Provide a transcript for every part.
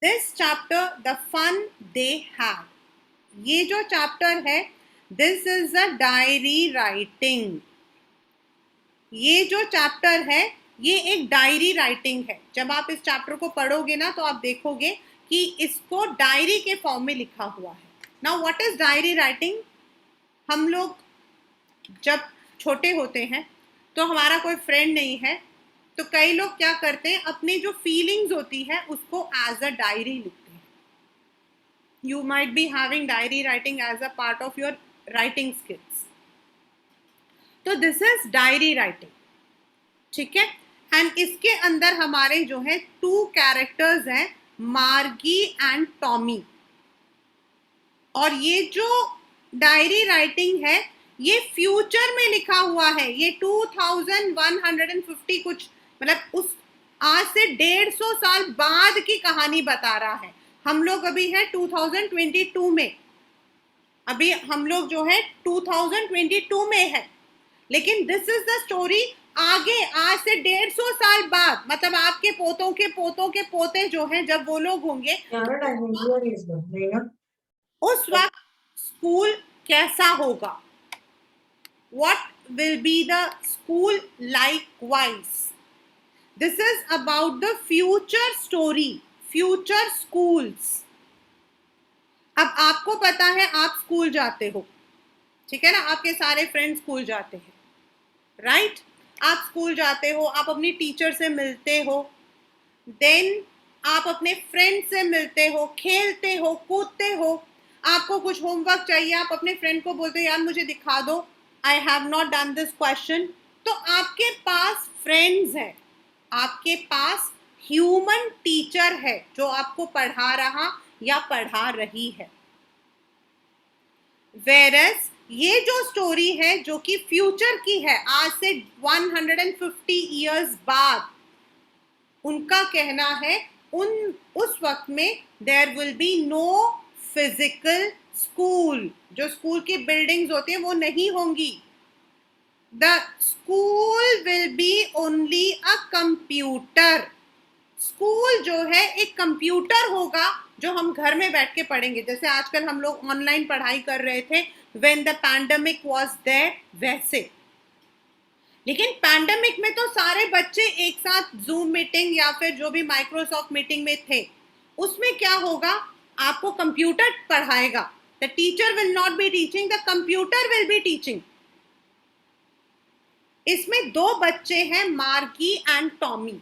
This chapter the fun they had, ये जो chapter है this is a diary writing. ये जो चैप्टर है ये एक डायरी राइटिंग है। जब आप इस चैप्टर को पढ़ोगे ना तो आप देखोगे कि इसको डायरी के फॉर्म में लिखा हुआ है। Now what is diary writing? हम लोग जब छोटे होते हैं तो हमारा कोई फ्रेंड नहीं है, तो कई लोग क्या करते हैं, अपनी जो फीलिंग्स होती है उसको एज अ डायरी लिखते हैं। You might be having diary writing as a part of your writing skills. तो दिस इज डायरी राइटिंग, ठीक है। एंड इसके अंदर हमारे जो है 2 कैरेक्टर्स हैं, मार्गी एंड टॉमी। और ये जो डायरी राइटिंग है ये फ्यूचर में लिखा हुआ है। ये 2150 कुछ, मतलब उस आज से 150 साल बाद की कहानी बता रहा है। हम लोग अभी है 2022 में, अभी हम लोग जो है 2022 में है, लेकिन दिस इज द स्टोरी आगे आज से 150 साल बाद, मतलब आपके पोतों के पोतों के पोते जो हैं, जब वो लोग होंगे उस वक्त स्कूल कैसा होगा, what will be the school likewise. This is about the future story, future schools. अब आपको पता है आप स्कूल जाते हो, ठीक है ना, आपके सारे फ्रेंड्स स्कूल जाते हैं, राइट? आप स्कूल जाते हो, आप अपनी टीचर से मिलते हो, देन आप अपने फ्रेंड से मिलते हो, खेलते हो, कूदते हो। आपको कुछ होमवर्क चाहिए, आप अपने फ्रेंड को बोलते हो यार मुझे दिखा दो, I have not done this question. तो आपके पास फ्रेंड्स हैं, आपके पास ह्यूमन टीचर है जो आपको पढ़ा रहा या पढ़ा रही है। वेरस ये जो स्टोरी है जो कि फ्यूचर की है, आज से 150 इयर्स बाद, उनका कहना है उस वक्त में there will be no physical school, जो स्कूल की बिल्डिंग्स होती हैं वो नहीं होंगी। The school will be only a computer, school जो है एक कंप्यूटर होगा जो हम घर में बैठ के पढ़ेंगे, जैसे आजकल हम लोग ऑनलाइन पढ़ाई कर रहे थे when the pandemic was there, वैसे। लेकिन पैंडेमिक में तो सारे बच्चे एक साथ जूम मीटिंग या फिर जो भी माइक्रोसॉफ्ट मीटिंग में थे, उसमें क्या होगा, आपको कंप्यूटर पढ़ाएगा। The teacher will not be teaching, the computer will be teaching. इसमें 2 बच्चे हैं, मार्गी एंड टॉमी,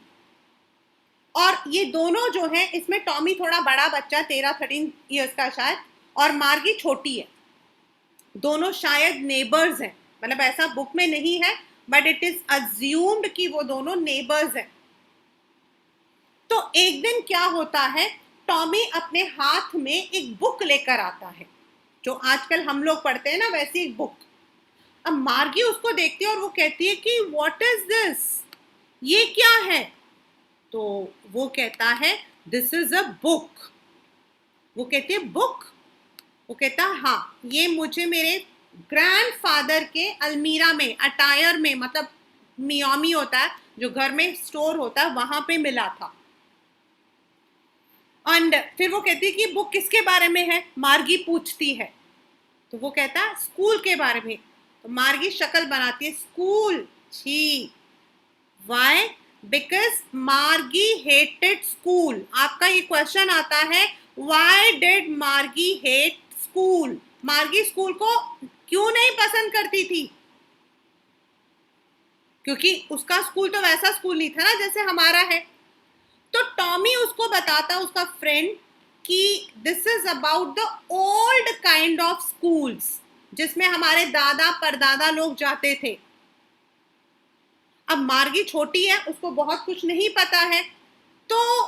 और ये दोनों जो है, इसमें टॉमी थोड़ा बड़ा बच्चा 13-13 इयर्स का शायद, और मार्गी छोटी है। दोनों शायद नेबर्स हैं, मतलब ऐसा बुक में नहीं है बट इट इज अज्यूम्ड कि वो दोनों नेबर्स हैं। तो एक दिन क्या होता है, टॉमी अपने हाथ में एक बुक लेकर आता है, जो आजकल हम लोग पढ़ते हैं ना वैसी एक बुक। अब मार्गी उसको देखती है और वो कहती है कि व्हाट इज दिस, ये क्या है? तो वो कहता है दिस इज अ बुक। वो कहती है बुक? वो कहता है हाँ, ये मुझे मेरे ग्रैंडफादर के अलमीरा में, अटायर में, मतलब मियामी होता है जो घर में स्टोर होता है, वहां पे मिला था। एंड फिर वो कहती है कि बुक किसके बारे में है, मार्गी पूछती है। तो वो कहता है स्कूल के बारे में। तो मार्गी शक्ल बनाती है, स्कूल, छी। वाई? बिकॉज मार्गी हेटेड स्कूल। आपका ये क्वेश्चन आता है, why did Margie hate school? मार्गी स्कूल को क्यों नहीं पसंद करती थी? क्योंकि उसका स्कूल तो वैसा स्कूल नहीं था ना जैसे हमारा है। तो टॉमी उसको बताता, उसका फ्रेंड, कि this is about the old kind of schools, जिसमें हमारे दादा परदादा लोग जाते थे। अब मार्गी छोटी है, उसको बहुत कुछ नहीं पता है, तो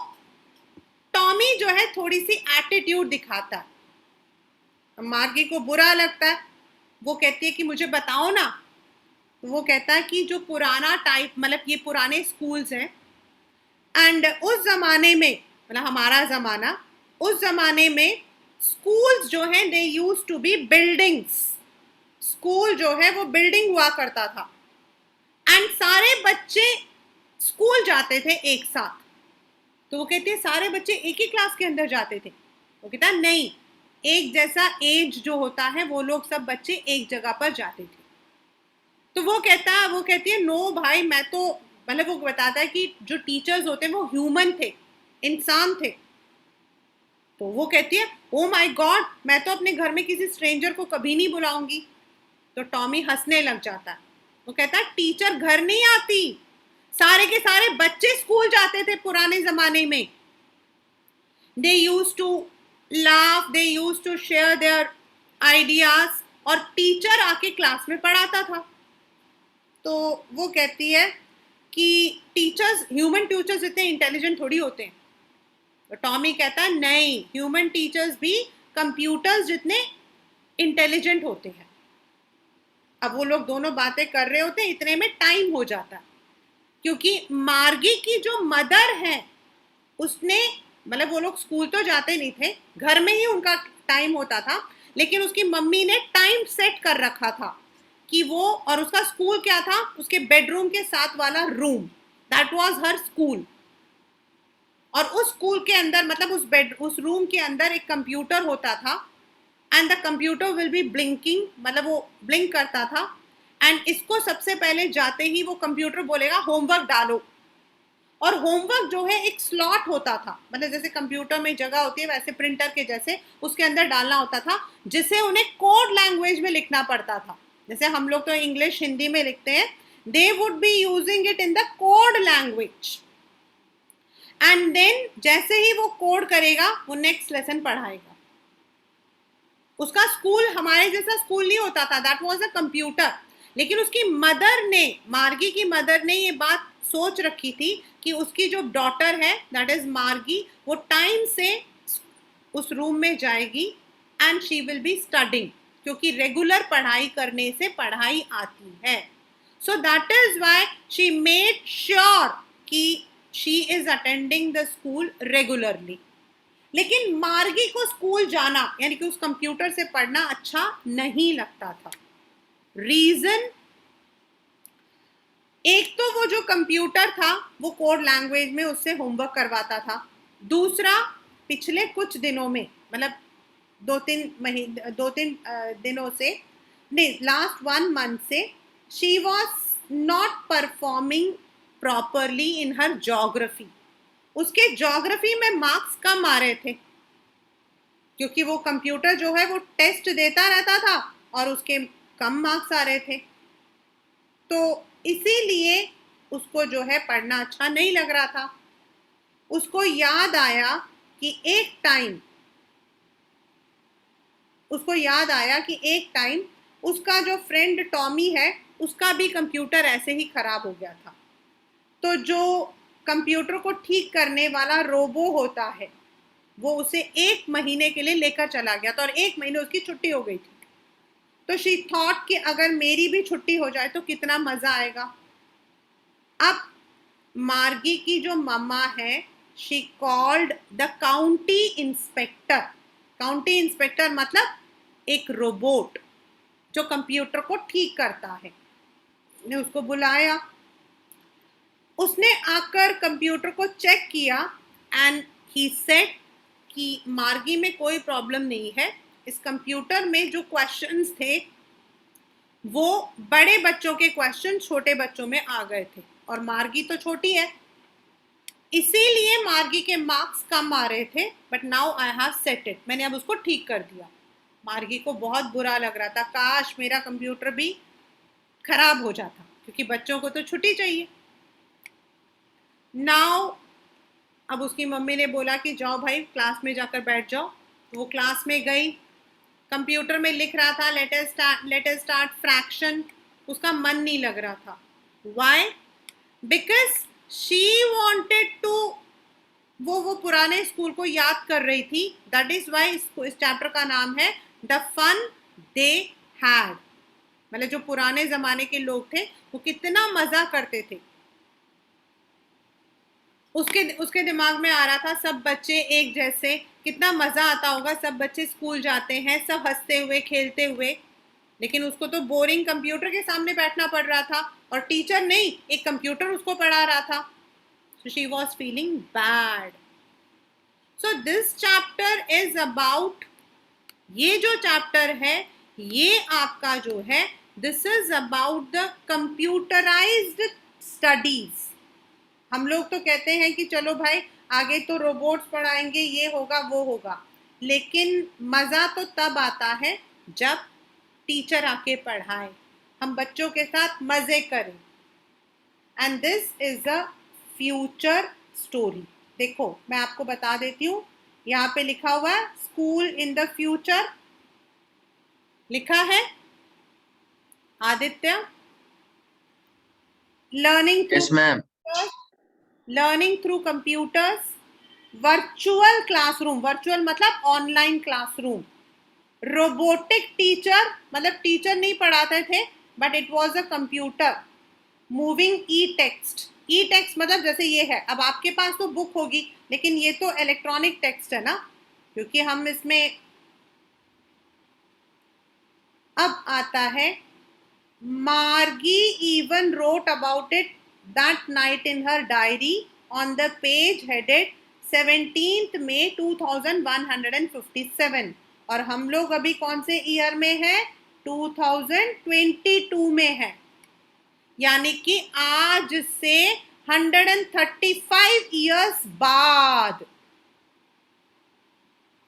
टॉमी जो है थोड़ी सी एटीट्यूड दिखाता है। मार्गी को बुरा लगता है, वो कहती है कि मुझे बताओ ना। तो वो कहता है कि जो पुराना टाइप, मतलब ये पुराने स्कूल्स हैं, एंड उस जमाने में, मतलब हमारा जमाना, उस जमाने में स्कूल्स जो हैं they used to be buildings. School जो है वो बिल्डिंग हुआ करता था, एंड सारे बच्चे स्कूल जाते थे एक साथ। तो वो कहती है सारे बच्चे एक ही क्लास के अंदर जाते थे। वो कहता है नहीं, एक जैसा एज जो होता है वो लोग सब बच्चे एक जगह पर जाते थे। तो वो कहती है नो भाई, मैं तो मतलब वो बताता है कि जो टीचर्स होते हैं वो ह्यूमन थे, इंसान थे। तो वो कहती है ओ माय गॉड, मैं तो अपने घर में किसी स्ट्रेंजर को कभी नहीं बुलाऊंगी। तो टॉमी हंसने लग जाता है। वो कहता है टीचर घर नहीं आती, सारे के सारे बच्चे स्कूल जाते थे पुराने जमाने में। They use to laugh, they use to share their ideas, और टीचर आके क्लास में पढ़ाता था। तो वो कहती है कि टीचर्स, ह्यूमन टीचर्स इतने इंटेलिजेंट थोड़ी होते हैं। तो टॉमी कहता है नहीं, ह्यूमन टीचर्स भी कंप्यूटर्स जितने इंटेलिजेंट होते हैं। अब वो लोग दोनों बातें कर रहे होते हैं, इतने में टाइम हो जाता है, क्योंकि मार्गी की जो मदर है उसने, मतलब वो लोग स्कूल तो जाते नहीं थे, घर में ही उनका टाइम होता था, लेकिन उसकी मम्मी ने टाइम सेट कर रखा था कि वो, और उसका स्कूल क्या था, उसके बेडरूम के साथ वाला room, that was her school. और उस स्कूल के अंदर, मतलब उस रूम के अंदर एक कंप्यूटर होता था, and the computer will B blinking, मतलब वो ब्लिंक करता था। एंड इसको सबसे पहले जाते ही वो कंप्यूटर बोलेगा होमवर्क डालो। और होमवर्क जो है एक स्लॉट होता था, मतलब जैसे कंप्यूटर में जगह होती है वैसे प्रिंटर के जैसे उसके अंदर डालना होता था, जिसे उन्हें कोड लैंग्वेज में लिखना पड़ता था। जैसे हम लोग तो इंग्लिश हिंदी में लिखते हैं, they would be using it in the code language. And then जैसे ही वो कोड करेगा वो नेक्स्ट लेसन पढ़ाएगा। उसका स्कूल हमारे जैसा स्कूल नहीं होता था, दैट वाज अ कंप्यूटर। लेकिन उसकी मदर ने, मार्गी की मदर ने ये बात सोच रखी थी कि उसकी जो डॉटर है दैट इज मार्गी, वो टाइम से उस रूम में जाएगी and she will be studying, क्योंकि रेगुलर पढ़ाई करने से पढ़ाई आती है। So that is why she made sure कि she is attending the school regularly. लेकिन मार्गी को स्कूल जाना, यानी कि उस कंप्यूटर से पढ़ना अच्छा नहीं लगता था। रीजन, एक तो वो जो कंप्यूटर था वो कोड लैंग्वेज में उससे होमवर्क करवाता था। दूसरा, पिछले कुछ दिनों में, मतलब 2-3 दिनों से, नहीं, लास्ट 1 मंथ से she was not performing properly in her geography. उसके ज्योग्राफी में मार्क्स कम आ रहे थे, क्योंकि वो कंप्यूटर जो है वो टेस्ट देता रहता था और उसके कम मार्क्स आ रहे थे। तो इसीलिए उसको जो है पढ़ना अच्छा नहीं लग रहा था। उसको याद आया कि एक टाइम उसका जो फ्रेंड टॉमी है उसका भी कंप्यूटर ऐसे ही खराब हो गया था। तो जो कंप्यूटर को ठीक करने वाला रोबो होता है वो उसे 1 महीने के लिए लेकर चला गया था, और 1 महीने उसकी छुट्टी हो गई थी। तो शी थॉट कि अगर मेरी भी छुट्टी हो जाए तो कितना मजा आएगा। अब मार्गी की जो मम्मा है, she called the county inspector. County inspector मतलब एक रोबोट जो कंप्यूटर को ठीक करता है, ने उसको बुलाया। उसने आकर कंप्यूटर को चेक किया एंड ही सेड कि मार्गी में कोई प्रॉब्लम नहीं है। इस कंप्यूटर में जो क्वेश्चंस थे वो बड़े बच्चों के क्वेश्चन छोटे बच्चों में आ गए थे, और मार्गी तो छोटी है, इसीलिए मार्गी के मार्क्स कम आ रहे थे। But now I have set it, मैंने अब उसको ठीक कर दिया। मार्गी को बहुत बुरा लग रहा था, काश मेरा कंप्यूटर भी खराब हो जाता, क्योंकि बच्चों को तो छुट्टी चाहिए। नाउ अब उसकी मम्मी ने बोला कि जाओ भाई क्लास में जाकर बैठ जाओ। वो क्लास में गई, कंप्यूटर में लिख रहा था लेट अस स्टार्ट फ्रैक्शन। उसका मन नहीं लग रहा था। Why? Because she wanted to, वो पुराने स्कूल को याद कर रही थी। दैट इज व्हाई इस चैप्टर का नाम है द फन दे हैड, मतलब जो पुराने जमाने के लोग थे वो कितना मजा करते थे। उसके दिमाग में आ रहा था सब बच्चे एक जैसे, कितना मजा आता होगा, सब बच्चे स्कूल जाते हैं सब हंसते हुए खेलते हुए। लेकिन उसको तो बोरिंग कंप्यूटर के सामने बैठना पड़ रहा था, और टीचर नहीं, एक कंप्यूटर उसको पढ़ा रहा था। So she was feeling bad. So this chapter is about, ये जो चैप्टर है ये आपका जो है this is about the computerised studies. हम लोग तो कहते हैं कि चलो भाई आगे तो रोबोट्स पढ़ाएंगे, ये होगा वो होगा, लेकिन मज़ा तो तब आता है जब टीचर आके पढ़ाए, हम बच्चों के साथ मज़े करें. And this is a future story. देखो मैं आपको बता देती हूँ, यहाँ पे लिखा हुआ है स्कूल इन द फ्यूचर, लिखा है Aditya. Learning through yes ma'am. Learning through computers, virtual classroom, virtual मतलब ऑनलाइन क्लासरूम, रोबोटिक टीचर मतलब टीचर नहीं पढ़ाते थे but it was a computer, moving E text. E text मतलब जैसे ये है, अब आपके पास तो बुक होगी लेकिन ये तो इलेक्ट्रॉनिक टेक्स्ट है ना, क्योंकि हम इसमें. अब आता है मार्गी even wrote about it that night in her diary on the page headed 17th May 2157. और हम लोग अभी कौन से ईयर में है, 2022 में है, यानी कि आज से 135 इयर्स बाद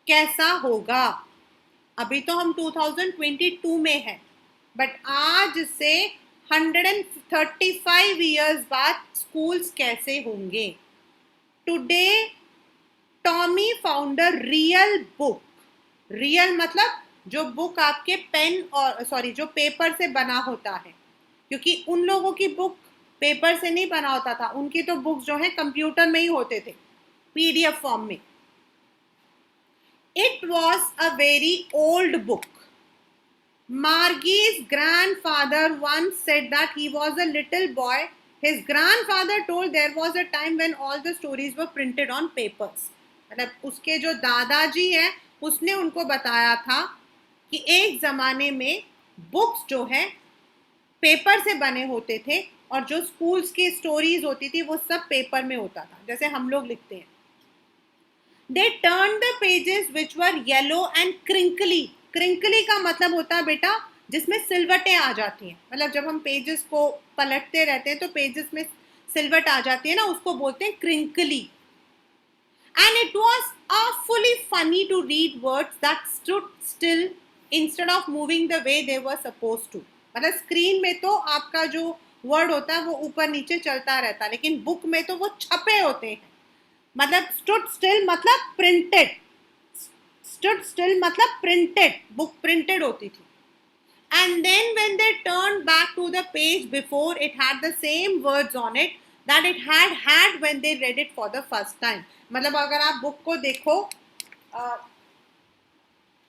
कैसा होगा. अभी तो हम 2022 में है बट आज से 135 इयर्स बाद स्कूल्स कैसे होंगे. Today Tommy found a real book. Real मतलब जो बुक आपके पेन और जो पेपर से बना होता है, क्योंकि उन लोगों की बुक पेपर से नहीं बना होता था, उनकी तो बुक जो है कंप्यूटर में ही होते थे, पीडीएफ फॉर्म में. It was a very old book. Margie's grandfather once said that he was a little boy. His grandfather told there was a time when all the stories were printed on papers. मतलब उसके जो दादाजी हैं उसने उनको बताया था कि एक ज़माने में बुक्स जो है पेपर से बने होते थे और जो स्कूल्स की स्टोरीज होती थी वो सब पेपर में होता था, जैसे हम लोग लिखते हैं. They turned the pages which were yellow and crinkly. Crinkly का मतलब होता है बेटा जिसमें सिलवटें आ जाती हैं, मतलब जब हम पेजेस को पलटते रहते हैं तो पेजेस में सिलवट आ जाती है ना, उसको बोलते हैं crinkly. And it was awfully funny to read words that stood still instead of moving the way they were supposed to. मतलब स्क्रीन में तो आपका जो वर्ड होता है वो ऊपर नीचे चलता रहता है, लेकिन बुक में तो वो छपे होते हैं. मतलब स्टूड स्टिल मतलब प्रिंटेड, स्टूड स्टिल मतलब प्रिंटेड, बुक प्रिंटेड होती थी. And then when they turn back to the page before it had the same words on it that it had when they read it for the first time. मतलब अगर आप book को देखो,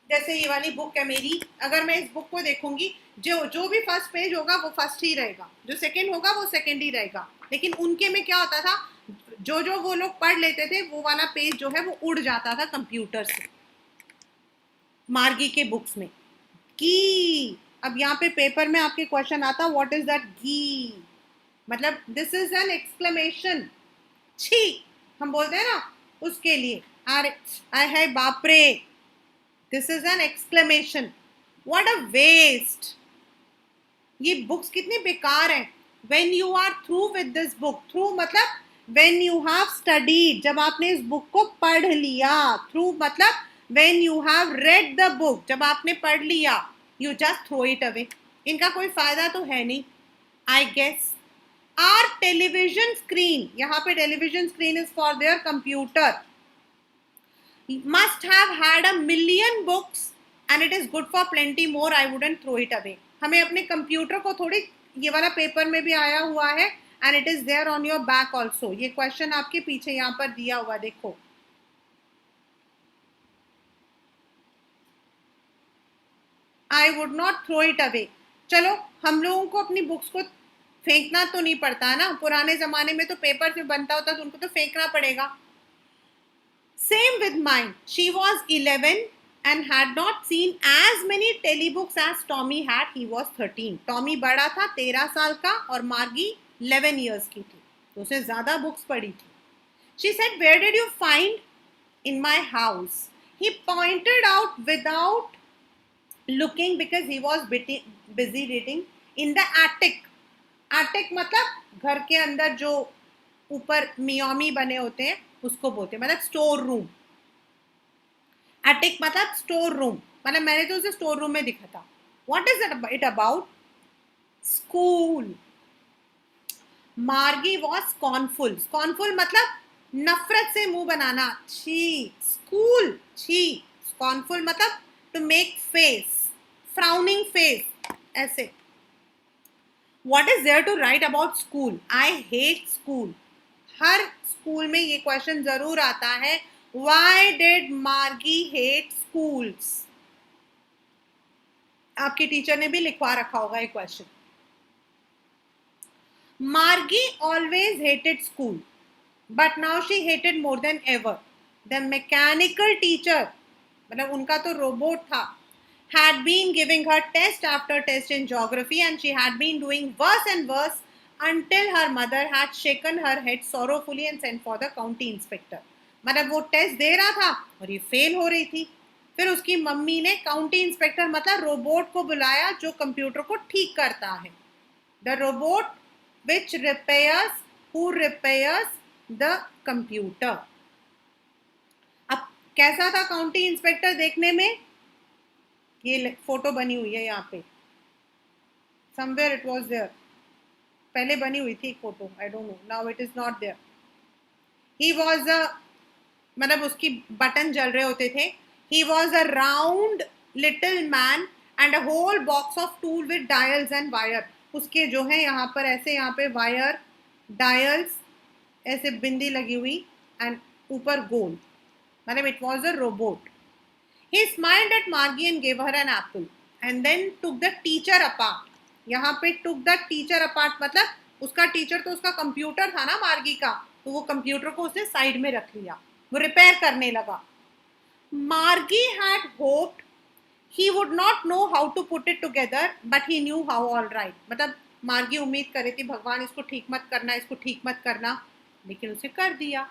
जैसे ये वाली बुक है मेरी, अगर मैं इस बुक को देखूंगी जो भी फर्स्ट पेज होगा वो फर्स्ट ही रहेगा, जो सेकंड होगा वो सेकंड ही रहेगा, लेकिन उनके में क्या होता था, जो वो लोग पढ़ लेते थे वो वाला पेज जो है वो उड़ जाता था कंप्यूटर से. मार्गी के बुक्स में की. अब यहाँ पे पेपर में आपके क्वेश्चन आता व्हाट इज दैट घी, मतलब दिस इज एन एक्सक्लेमेशन. छी हम बोलते हैं ना उसके लिए, अरे आय हाय बाप रे, this is an exclamation. What a waste. ये बुक्स कितनी बेकार हैं. When you are through with this book, through मतलब when you have studied, जब आपने इस बुक को पढ़ लिया, through मतलब when you have read the book, जब आपने पढ़ लिया, you just throw it away. इनका कोई फायदा तो है नहीं, I guess. Our television screen, यहाँ पे television screen is for their computer, must have had a million books and it is good for plenty more. I wouldn't throw it away. हमें अपने कंप्यूटर को थोड़ी, ये वाला पेपर में भी आया हुआ है and it is there on your back also. ये क्वेश्चन आपके पीछे यहाँ पर दिया हुआ देखो. I would not throw it away. चलो हम लोगों को अपनी बुक्स को फेंकना तो नहीं पड़ता है ना, पुराने जमाने में तो पेपर से बनता होता तो उनको तो फेंकना पड़ेगा. Same with mine. She was 11 and had not seen as many telebooks as Tommy had. He was 13. Tommy बड़ा था 13 साल का और मार्गी 11 years की थी, तो उसे ज़्यादा बुक्स पढ़ी थी. She said, where did you find? In my house. He pointed out without looking because he was busy reading in the attic. Attic मतलब घर के अंदर जो ऊपर मियोमी बने होते हैं उसको बोलते हैं, मतलब स्टोर रूम. एटिक मतलब स्टोर रूम, मतलब मैंने तो उसे स्टोर रूम में दिखा था. What is it about? School. मार्गी वॉज स्कॉर्नफुल. स्कॉर्नफुल मतलब नफरत से मुंह बनाना, छी. स्कूल, छी. स्कॉर्नफुल मतलब to make face, frowning face, ऐसे. What is there to write about school? I hate school. हर स्कूल में ये क्वेश्चन जरूर आता है. Why did Margie hate schools? आपके टीचर ने भी लिखवा रखा होगा ये question. Margie always hated school, but now she hated more than ever. The mechanical teacher, मतलब उनका तो रोबोट था, had been giving her test after test in geography and she had been doing worse and worse until her mother had shaken her head sorrowfully and sent for the county inspector. मतलब वो test दे रहा था और ये fail हो रही थी. फिर उसकी मम्मी ने काउंटी इंस्पेक्टर मतलब रोबोट को बुलाया जो कंप्यूटर को ठीक करता है. The robot which repairs, who repairs the computer. अब कैसा था काउंटी इंस्पेक्टर देखने में? ये फोटो बनी हुई है यहाँ पे, somewhere it was there. पहले बनी हुई थी एक photo, I don't know, now it is not there. He was a, मतलब उसकी बटन जल रहे होते थे. He was a round little man and a whole box of tool with dials and wire. उसके जो है यहाँ पर ऐसे, यहाँ पे वायर, डायल्स, ऐसे बिंदी लगी हुई एंड ऊपर गोल, मतलब it was a robot. He smiled at Margie and gave her an apple and then took the teacher apart. यहाँ पे टुक द टीचर अपार्ट मतलब उसका टीचर तो उसका कंप्यूटर था ना मार्गी का, तो वो कंप्यूटर को उसने साइड में रख लिया, वो रिपेयर करने लगा. मार्गी had hoped he would not know how to put it together but he knew how. all right, मतलब मार्गी उम्मीद कर रही थी भगवान इसको ठीक मत करना, इसको ठीक मत करना, लेकिन उसे कर दिया.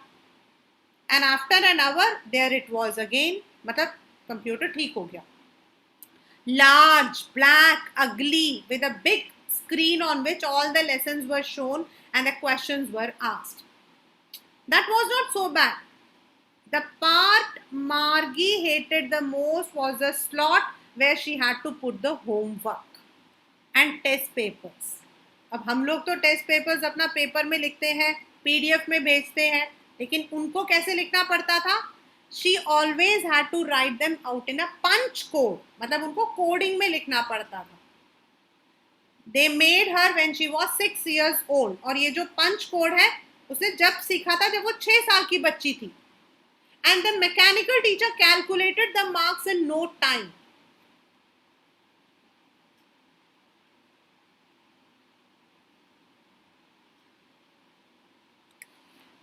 and after an hour there it was again, मतलब कंप्यूटर ठीक हो गया. large, black, ugly with a big screen on which all the lessons were shown and the questions were asked. That was not so bad. The part Margie hated the most was the slot where she had to put the homework and test papers. अब हम लोग तो test papers अपना paper में लिखते हैं, PDF में भेजते हैं, लेकिन उनको कैसे लिखना पड़ता था? She always had to write them out in a punch code, मतलब उनको कोडिंग में लिखना पड़ता था. They made her when she was 6 years old. और ये जो पंच कोड है उसने जब सीखा था जब वो 6 साल की बच्ची थी. And the mechanical teacher calculated the marks in no time.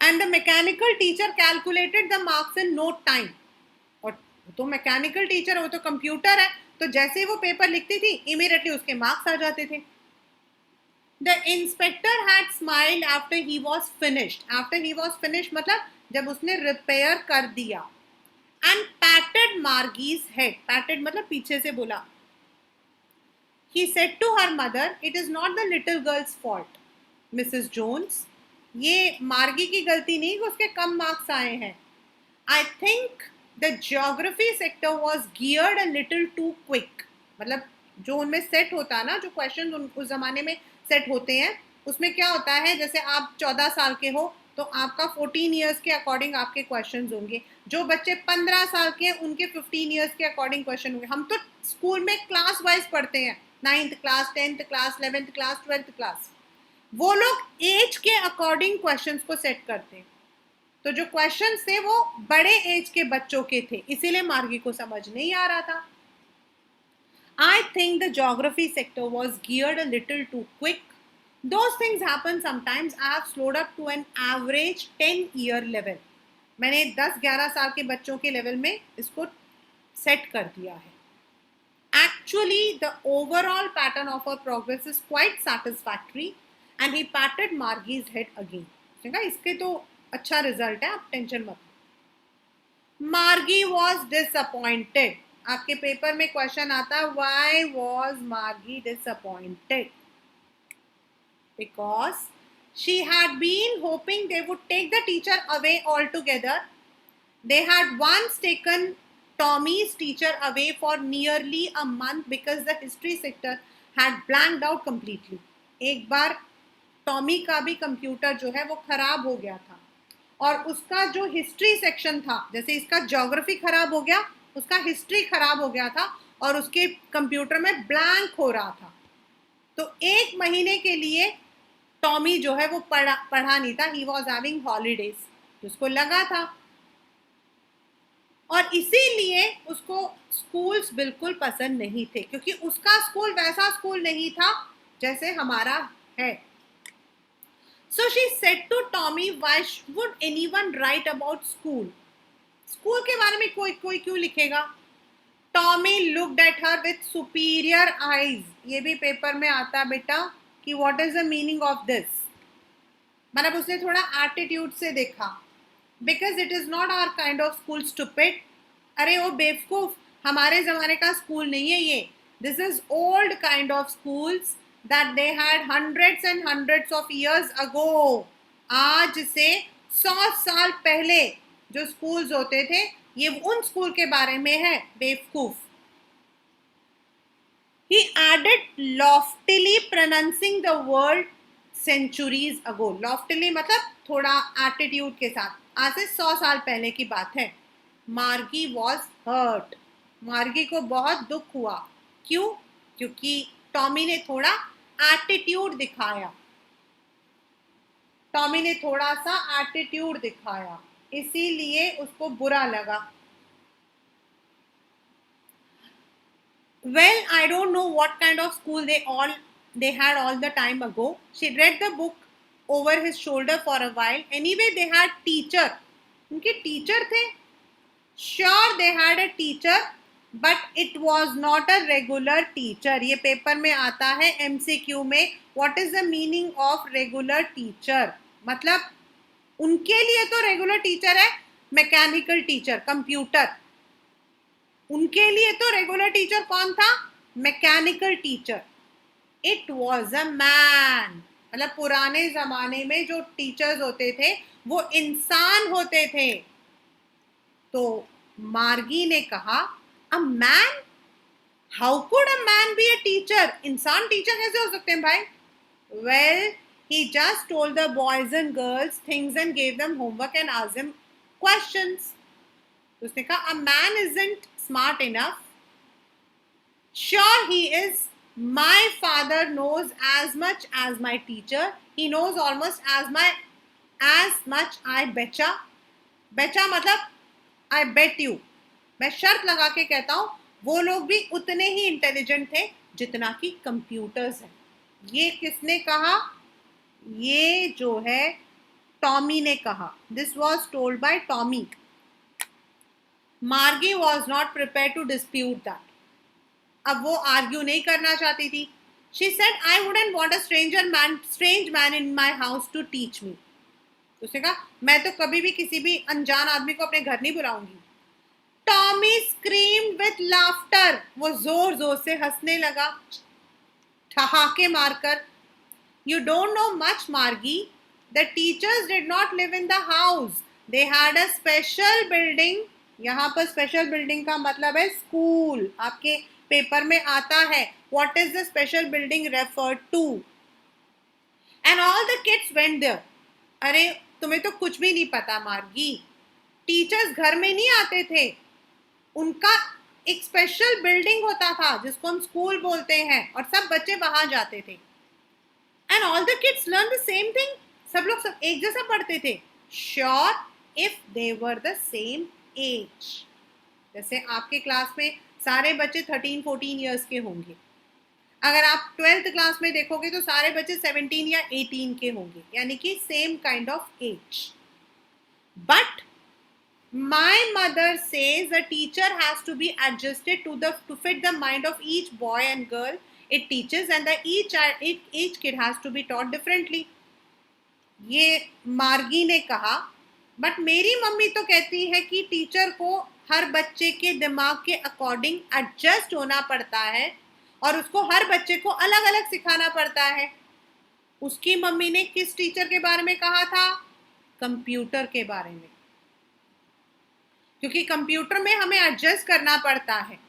And the mechanical teacher calculated the marks in no time. और तो मैकेनिकल टीचर, वो तो कंप्यूटर है, तो जैसे ही वो पेपर लिखती थी इमीडिएटली उसके मार्क्स आ जाते थे. The inspector had smiled after he was finished. After he was finished मतलब जब उसने रिपेयर कर दिया. And patted Margie's head. Patted मतलब पीछे से बोला. He said to her mother, "It is not the little girl's fault, Mrs. Jones. ये मार्गी की गलती नहीं कि उसके कम मार्क्स आए हैं. I think the geography sector was geared a little too quick." मतलब जो उनमें सेट होता है ना, जो क्वेश्चन उस जमाने में सेट होते हैं, उसमें क्या होता है, जैसे आप 14 साल के हो तो आपका 14 ईयर्स के अकॉर्डिंग आपके क्वेश्चंस होंगे. जो बच्चे 15 साल के हैं उनके 15 ईयर्स के अकॉर्डिंग क्वेश्चन होंगे. हम तो स्कूल में क्लास वाइज पढ़ते हैं, 9th class, 10th class, 11th class, 12th class. वो लोग एज के अकॉर्डिंग क्वेश्चंस को सेट करते हैं. तो जो क्वेश्चंस थे वो बड़े एज के बच्चों के थे, इसीलिए मार्गी को समझ नहीं आ रहा था. I think the geography sector was geared a little too quick. Those things happen sometimes. I have slowed up to an average 10-year level. मैंने 10-11 साल के बच्चों के लेवल में इसको सेट कर दिया है. Actually, the overall pattern of her progress is quite satisfactory. And he patted Margie's head again. देखा, इसके तो अच्छा रिजल्ट है, आप टेंशन मत। मार्गी वॉज डिसअपॉइंटेड, आपके पेपर में क्वेश्चन आता है why was Margie disappointed, because she had been hoping they would take the teacher away altogether. They had once taken Tommy's teacher away for nearly a month because the history sector had blanked out completely. एक बार Tommy का भी computer जो है वो खराब हो गया था और उसका जो हिस्ट्री सेक्शन था, जैसे इसका ज्योग्राफी खराब हो गया, उसका हिस्ट्री खराब हो गया था और उसके कंप्यूटर में ब्लैंक हो रहा था. तो एक महीने के लिए टॉमी जो है वो पढ़ा नहीं था. ही वॉज हैविंग हॉलीडेज, उसको लगा था, और इसीलिए उसको स्कूल्स बिल्कुल पसंद नहीं थे, क्योंकि उसका स्कूल वैसा स्कूल नहीं था जैसे हमारा है. So she said to Tommy, why would anyone write about school? School के बारे में कोई क्यों लिखेगा? Tommy looked at her with superior eyes. ये भी पेपर में आता बेटा कि what is the meaning of this? मतलब उसने थोड़ा एटीट्यूड से देखा. Because it is not our kind of school, stupid. अरे वो बेवकूफ, हमारे ज़माने का स्कूल नहीं है ये. This is old kind of schools that they had hundreds and hundreds of years ago. आज से 100 साल पहले जो स्कूल्स होते थे, ये उन स्कूल के बारे में है, बेवकूफ. He added loftily, pronouncing the word centuries ago. Loftily मतलब थोड़ा एटीट्यूड के साथ, आज से 100 साल पहले की बात है. मार्गी वॉज हर्ट, मार्गी को बहुत दुख हुआ. क्यों? क्योंकि टॉमी ने थोड़ा एटीट्यूड दिखाया. टॉमी ने थोड़ा सा एटीट्यूड दिखाया, इसीलिए उसको बुरा लगा. Well, I don't know what kind of school they had all the time ago. She read the book over his shoulder for a while. Anyway, they had teacher. उनके टीचर थे. Sure, they had a teacher, but it was not a regular teacher. ये paper में आता है MCQ में. What is the meaning of regular teacher? मतलब उनके लिए तो रेगुलर टीचर है मैकेनिकल टीचर, कंप्यूटर. उनके लिए तो रेगुलर टीचर कौन था? Mechanical teacher. It was a man. मतलब पुराने जमाने में जो टीचर्स होते थे वो इंसान होते थे. तो मार्गी ने कहा, a man? How could a man be a teacher? इंसान टीचर कैसे हो सकते हैं भाई? Well, he just told the boys and girls things and gave them homework and asked them questions. उसने कहा, a man isn't smart enough. Sure he is. My father knows as much as my teacher. He knows almost as much. I betcha. Betcha मतलब I bet you. मैं शर्त लगा के कहता हूँ वो लोग भी उतने ही इंटेलिजेंट थे जितना कि कंप्यूटर्स हैं. ये किसने कहा? ये जो है टॉमी ने कहा. This was told by Tommy. Margie was not prepare to dispute that. अब वो आर्ग्यू नहीं करना चाहती थी. She said, I wouldn't want a strange man in my house to teach me. उसने कहा, मैं तो कभी भी किसी भी अनजान आदमी को अपने घर नहीं बुलाऊंगी. Tommy screamed with laughter. वो जोर जोर से हंसने लगा, ठहाके मारकर. You don't know much Margie. The teachers did not live in the house. They had a special building. यहाँ पर स्पेशल बिल्डिंग का मतलब है स्कूल. आपके पेपर में आता है what is the special building refer to. And all the kids went there. अरे तुम्हें तो कुछ भी नहीं पता मार्गी. टीचर्स घर में नहीं आते थे, उनका एक स्पेशल बिल्डिंग होता था जिसको हम स्कूल बोलते हैं, और सब बच्चे वहां जाते थे. And all the kids learn the same thing. सब लोग सब एक जैसा पढ़ते थे. Sure, if they were the same age. जैसे आपके क्लास में सारे बच्चे 13-14 इयर्स के होंगे. अगर आप 12th क्लास में देखोगे तो सारे बच्चे 17 या 18 के होंगे, यानी कि same kind of age. But my mother says a teacher has to be adjusted to fit the mind of each boy and girl it teachers, and each kid has to be taught differently. ये मार्गी ने कहा but मेरी mummy तो कहती है कि teacher को हर बच्चे के दिमाग के अकॉर्डिंग एडजस्ट होना पड़ता है और उसको हर बच्चे को अलग अलग सिखाना पड़ता है। उसकी मम्मी ने किस टीचर के बारे में कहा था? कंप्यूटर के बारे में, क्योंकि कंप्यूटर में हमें एडजस्ट करना पड़ता है।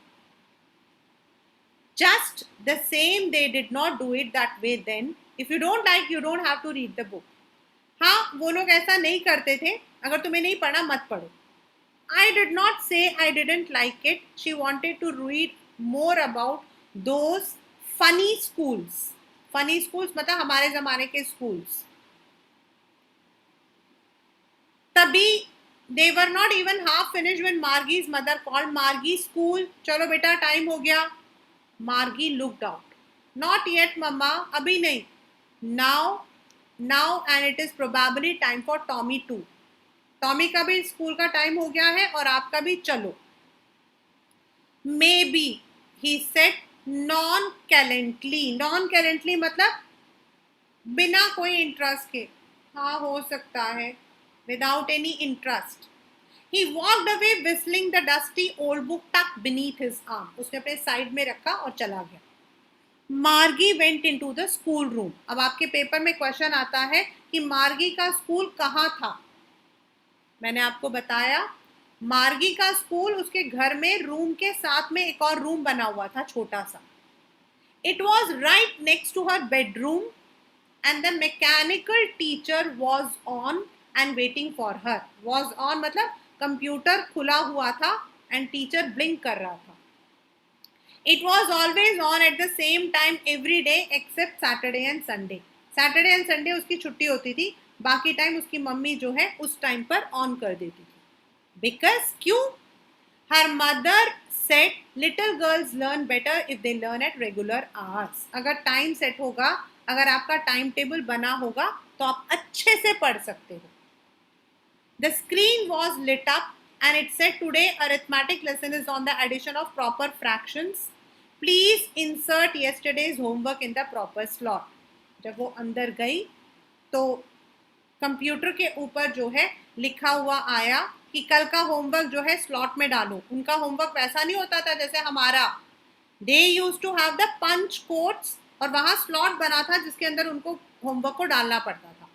Just the same they did not do it that way then. If you don't like you don't have to read the book. हाँ, वो लोग ऐसा नहीं करते थे, अगर तुम्हें नहीं पढ़ा मत पढ़ो। I did not say I didn't like it. She wanted to read more about those funny schools. Funny schools मतलब हमारे ज़माने के schools. तभी they were not even half finished when Margie's mother called Margie school. चलो बेटा time हो गया. Margie looked out. Not yet मम्मा, अभी नहीं. Now and it is probably time for Tommy too. Tommy का भी स्कूल का टाइम हो गया है और आपका भी, चलो. Maybe he said nonchalantly मतलब बिना कोई इंटरेस्ट के. हाँ, हो सकता है, without any interest. He walked away whistling the dusty old book tucked beneath his arm. उसने अपने साइड में रखा और चला गया. Margie went into the school room. अब आपके पेपर में क्वेश्चन आता है कि मार्गी का स्कूल कहाँ था. मैंने आपको बताया, मार्गी का स्कूल उसके घर में रूम के साथ में एक और रूम बना हुआ था, छोटा सा. It was right next to her bedroom and the mechanical teacher was on and waiting for her. Was on मतलब कंप्यूटर खुला हुआ था एंड टीचर ब्लिंक कर रहा था. It was always on at the same time every day except Saturday and Sunday. Saturday and Sunday उसकी छुट्टी होती थी, बाकी टाइम उसकी मम्मी जो है उस टाइम पर ऑन कर देती थी. बिकॉज क्यों? Her mother said little girls learn better if they learn at regular hours. अगर टाइम सेट होगा, अगर आपका टाइम टेबल बना होगा तो आप अच्छे से पढ़ सकते हो. The screen was lit up and it said today arithmetic lesson is on the addition of proper fractions. Please insert yesterday's homework in the proper slot. जब वो अंदर गई तो कंप्यूटर के ऊपर जो है लिखा हुआ आया कि कल का होमवर्क जो है स्लॉट में डालो. उनका होमवर्क वैसा नहीं होता था जैसे हमारा. They use to have the punch codes और वहां स्लॉट बना था जिसके अंदर उनको होमवर्क को डालना पड़ता था.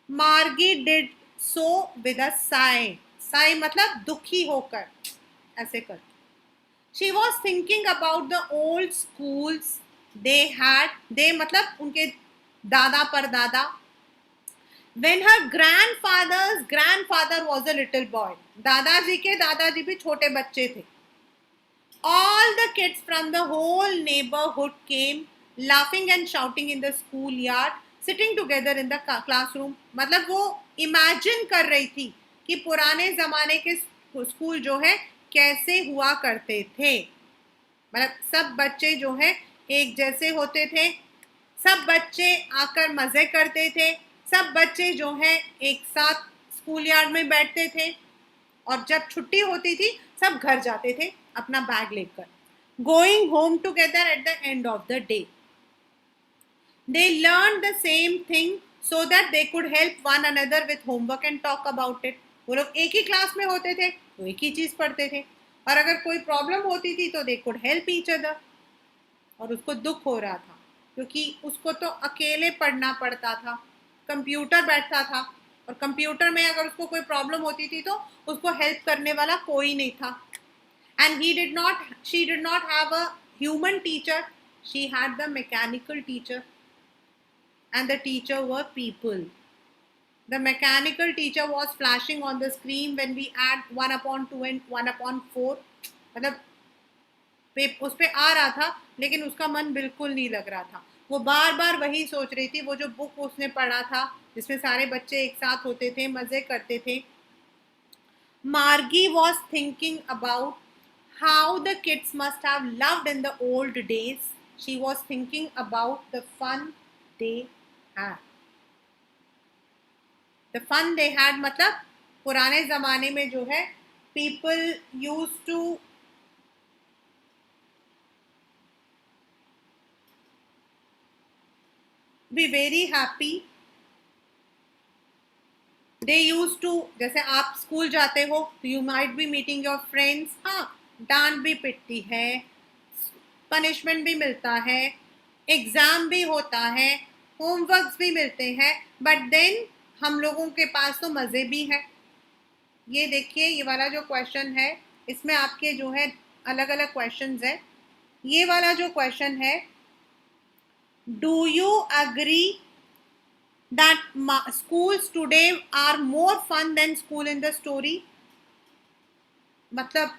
Margie did so with a sigh. Sigh मतलब दुखी होकर, ऐसे कर. She was thinking about the old schools they had. They मतलब उनके दादा परदादा. When her grandfather's grandfather was a little boy. दादाजी के दादाजी भी छोटे बच्चे थे. All the kids from the whole neighborhood came laughing and shouting in the schoolyard, sitting together in the classroom. मतलब वो imagine कर रही थी कि पुराने ज़माने के स्कूल जो है कैसे हुआ करते थे. मतलब सब बच्चे जो है एक जैसे होते थे, सब बच्चे आकर मज़े करते थे, सब बच्चे जो है एक साथ स्कूल यार्ड में बैठते थे और जब छुट्टी होती थी सब घर जाते थे अपना बैग लेकर. Going home together at the end of the day. They learn the same thing so that they could help one another with homework and talk about it. वो लोग एक ही क्लास में होते थे तो एक ही चीज़ पढ़ते थे और अगर कोई प्रॉब्लम होती थी तो they could help each other. और उसको दुख हो रहा था क्योंकि उसको तो अकेले पढ़ना पड़ता था, कंप्यूटर बैठता था और कंप्यूटर में अगर उसको कोई प्रॉब्लम होती थी तो उसको हेल्प करने वाला कोई नहीं था. And she did not have a human teacher, she had the mechanical teacher and the teacher were people. The mechanical teacher was flashing on the screen when we add 1/2 and 1/4. मतलब उस पर आ रहा था लेकिन उसका मन बिल्कुल नहीं लग रहा था. वो बार बार वही सोच रही थी, वो जो बुक उसने पढ़ा था जिसमें सारे बच्चे एक साथ होते थे, मज़े करते थे. Margie was thinking about how the kids must have loved in the old days. She was thinking about the fun they had. The fun they had मतलब पुराने ज़माने में जो है people use to be very happy. They use to, जैसे आप school जाते हो तो you might be meeting your friends, हाँ डांट भी पिटती है, पनिशमेंट भी मिलता है, एग्जाम भी होता है, होमवर्क्स भी मिलते हैं, बट देन हम लोगों के पास तो मज़े भी हैं। ये देखिए ये वाला जो क्वेश्चन है इसमें आपके जो है अलग अलग क्वेश्चंस है। ये वाला जो क्वेश्चन है, do you agree that schools today are more fun than school in the story? मतलब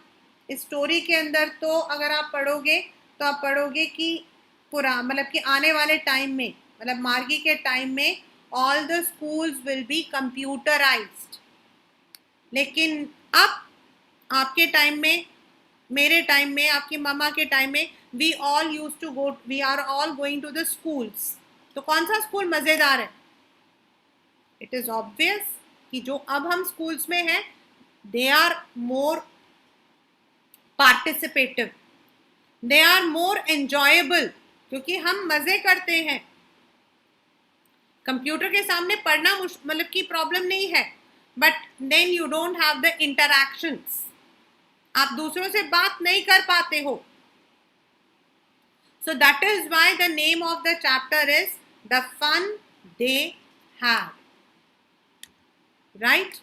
इस स्टोरी के अंदर तो अगर आप पढ़ोगे तो आप पढ़ोगे कि पूरा मतलब कि आने वाले टाइम में, मतलब मार्गी के टाइम में all the schools will be computerised, लेकिन अब आपके टाइम में, मेरे टाइम में, आपकी मम्मा के टाइम में, we all use to go, we are all going to the schools. तो कौन सा स्कूल मज़ेदार है? इट इज़ ऑब्वियस कि जो अब हम स्कूल्स में हैं they are more participative, they are more enjoyable, क्योंकि हम मज़े करते हैं। कंप्यूटर के सामने पढ़ना मतलब की प्रॉब्लम नहीं है, but then you don't have the interactions, आप दूसरों से बात नहीं कर पाते हो। So that is why the name of the chapter is the fun they had, right?